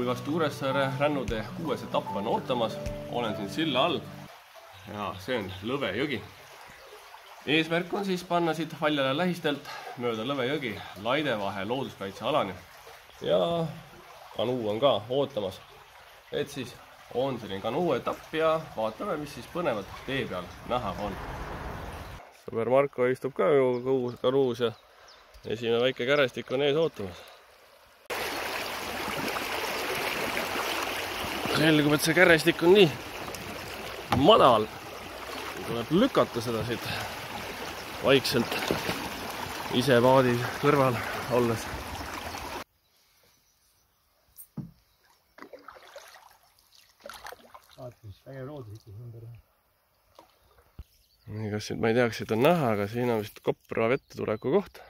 Kuivastu Kuressaare rännutee 6. etapp on ootamas. Olen siin silla all ja see on Lõve jõgi. Eesmärk on siis panna siit Valjala lähistelt mööda Lõve jõgi Laidevahe looduskaitsealani. Ja kanuu on ka ootamas. Et siis on selline kanuu etapp ja vaatame, mis siis põnevat tee peal näha on. Sõber Marko istub ka kanuus ja esimene väike kärestik on ees ootamas. Selgub, et see kärestik on nii madal. Tuleb lükata seda siit vaikselt ise paadi kõrval olles. Nii, kas siit, ma ei tea, kas siit on näha, aga siin on vist Kopra vette tuleku koht.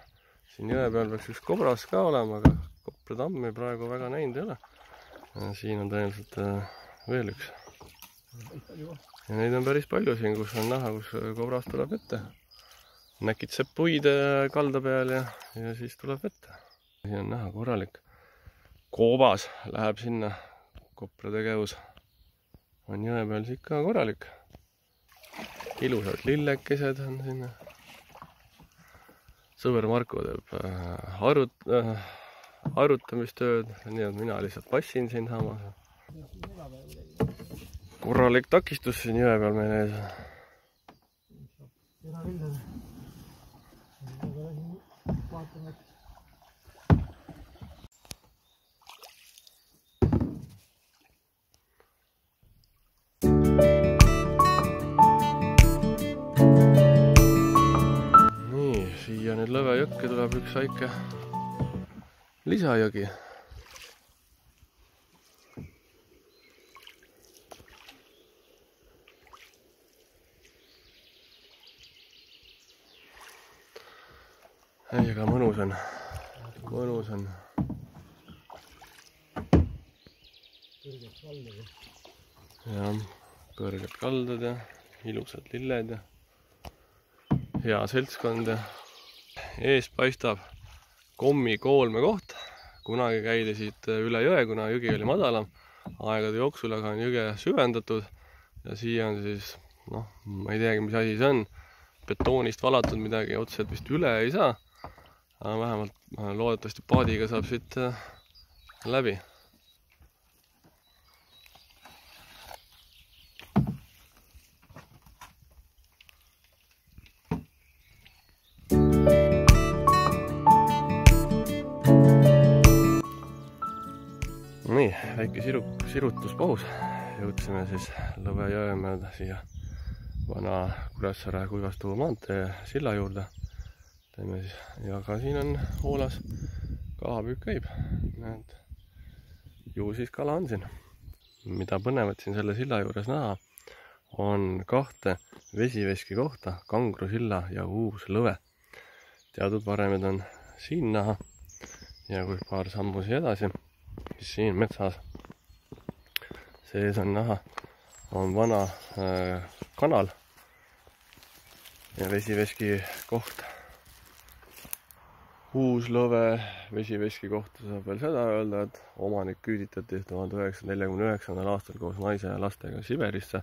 Siin jõe peal peaks üks kobras ka olema, aga Kopra tammi praegu väga näinud ei ole. Siin on tõenäoliselt veel üks. Ja neid on päris palju siin, kus on näha, kus kobras tuleb vette. Näkitseb puid kalda peal ja siis tuleb vette. Siin on näha korralik. Koobas läheb sinna. Kopra tegevus on jõe peal siit ka korralik. Ilusad lillekesed on sinna. Sõber Marko teeb arutamistööd, nii et mina lihtsalt passin siin samas. Korralik takistus siin jõe peal meil ees. Nii, siia nüüd Lõve jõkke tuleb üks väike lisajõgi. Ei, aga mõnus on. Mõnus on. Ja, kõrged kaldad ja ilusad lilled ja hea seltskond ja ees paistab Kommi koolme koht. Kunagi käidi siit üle jõe, kuna jõgi oli madalam. Aegade jooksul aga on jõge süvendatud ja siia on siis, ma ei teagi, mis asi see on. Betoonist valatud midagi, otseselt vist üle ei saa. Aga vähemalt loodetavasti paadiga saab siit läbi. Nii, väike sirutuspaus. Jõudsime siis Lõve jõe mööda siia vana Kuressaare Kuivastu maantee silla juurde. Teeme siis, ja ka siin on hoolas kaapüük käib. Näed, ju siis kala on siin. Mida põnevat siin selle silla juures näha, on 2 vesiveski kohta, Kangro silla ja Uus Lõve. Teadud varemed on siin näha ja kui paar sammu siia edasi, siis siin metsas sees on näha, on vana kanal ja vesiveski koht. Uus Lõve vesiveski kohta saab veel seda öelda, et omanik küüditati 1949. aastal koos naise ja lastega Siberisse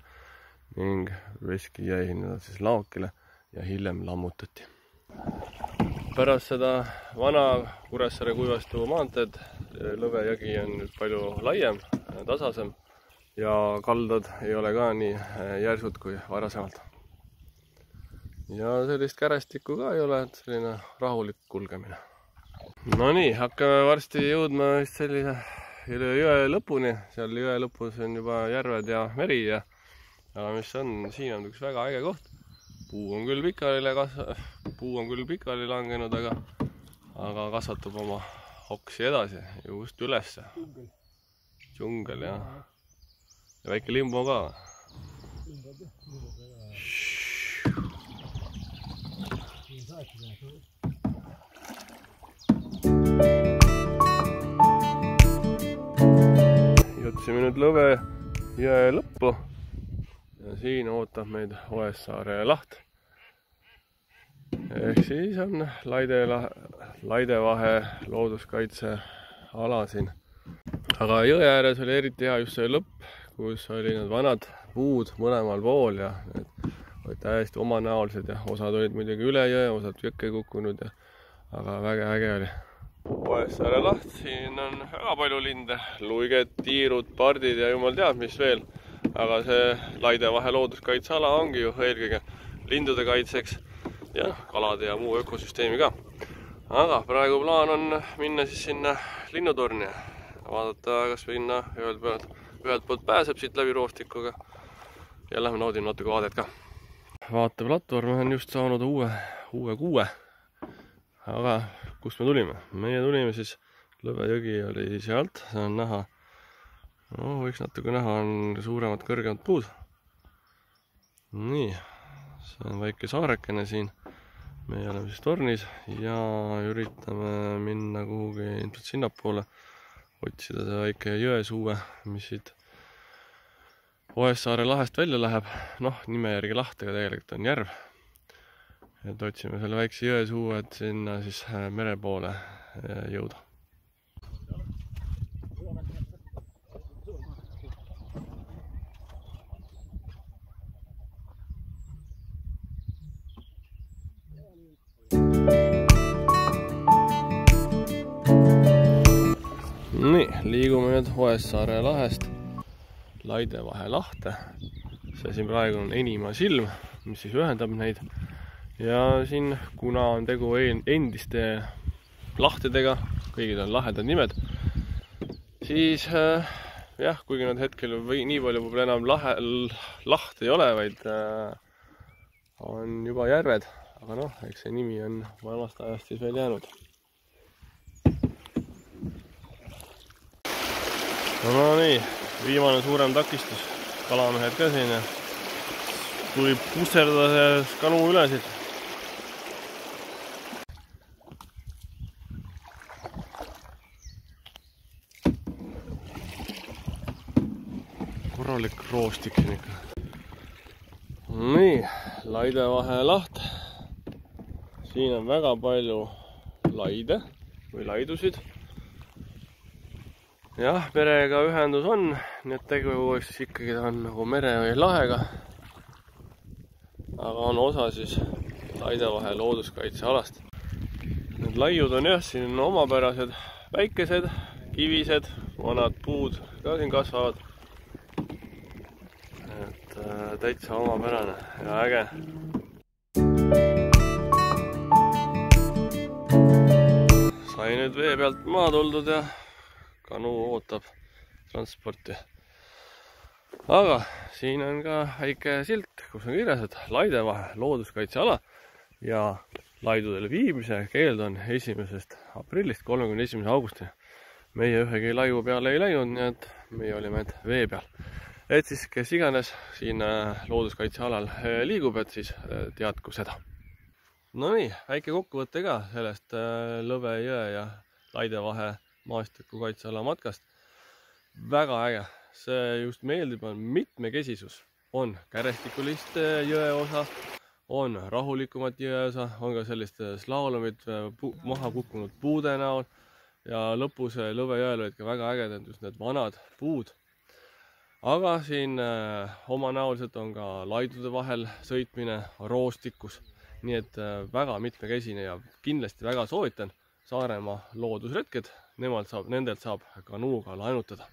ning veski jäi siis laokile ja hiljem lammutati. Pärast seda vana Kuressaare Kuivastu maanteed Lõve jõgi on nüüd palju laiem, tasasem ja kaldad ei ole ka nii järsud kui varasemalt. Ja sellist kärestikku ka ei ole, et selline rahulik kulgemine. No nii, hakkame varsti jõudma vist sellise jõe lõpuni. Seal jõe lõpus on juba järved ja meri ja mis on, siin on üks väga äge koht. Puu on küll pikali langenud, aga kasvatab oma oksi edasi, just ülesse. Džungel, jah. Ja väike limbo ka. Jõudsime nüüd Lõve jõe lõppu ja siin ootab meid Oessaare laht. Ehk siis on Laidevahe looduskaitseala siin. aga jõe ääres oli eriti hea just see lõpp, kus oli need vanad puud mõlemal pool ja need olid täiesti omanäolised ja osad olid muidugi üle jõe, osad jõkke kukkunud ja aga väga äge oli. Oessaare laht, siin on väga palju linde, luiged, tiirud, pardid ja jumal teab mis veel. Aga see Laidevahe looduskaitseala ongi ju eelkõige lindude kaitseks ja kalade ja muu ökosüsteemi ka. Aga praegu plaan on minna siis sinna linnutorni ja vaadata, kas minna ühelt poolt pääseb siit läbi roostikuga ja lähme naudime natuke vaadet ka. Vaateplatvorm on just saanud uue kuue. Aga kust me tulime? Meie tulime siis, Lõvejõgi oli sealt, see on näha, no võiks natuke näha, on suuremad, kõrgemad puud. Nii, see on väike saarekene siin, meie oleme siis tornis ja üritame minna kuhugi ilmselt sinnapoole, otsida see väike jõesuue, mis siit Oessaare lahest välja läheb, noh, nime järgi laht, aga tegelikult on järv. Et otsime selle väikse jõesuu, et sinna siis mere poole jõuda. Nii, liigume nüüd Oessaare lahest Laidevahe lahte. See siin praegu on Enima silm, mis siis ühendab neid. Ja siin, kuna on tegu endiste lahtedega, kõigil on lahedad nimed, siis jah, kuigi nad hetkel nii palju võib-olla enam laht ei ole, vaid on juba järved, aga noh, eks see nimi on vanast ajast siis veel jäänud. No nii, viimane suurem takistus, kalamehed ka siin ja tuli pusserdada kanu üle siit. Korralik roostik siin ikka. Nii, Laidevahe laht. Siin on väga palju laide või laidusid. Jah, merega ühendus on, nii et tegu siis ikkagi on nagu mere või lahega. Aga on osa siis Laidevahe looduskaitsealast. Need laiud on jah, siin on omapärased väikesed, kivised, vanad puud ka siin kasvavad. Et täitsa omapärane ja äge. Sai nüüd vee pealt maa tuldud ja kanu ootab transporti. Aga siin on ka väike silt, kus on kirjas, et Laidevahe looduskaitseala ja laidudel viibimise keeld on 1. aprillist 31. augustini. Meie ühegi laiu peale ei läinud, nii et meie olime vee peal. Et siis kes iganes siin looduskaitsealal liigub, et siis teadku seda. No nii, väike kokkuvõte ka sellest Lõvejõe ja Laidevahe maastikukaitseala matkast. Väga äge. See just meeldib, on mitmekesisus. On kärestikulist jõe osa, on rahulikumat jõe osa, on ka sellist slaalomit maha kukkunud puude näol ja lõpus Lõvejõel olid ka väga ägedad just need vanad puud. Aga siin omanäoliselt on ka laidude vahel sõitmine roostikus, nii et väga mitmekesine ja kindlasti väga soovitan Saaremaa loodusretked, nendelt saab kanuuga laenutada.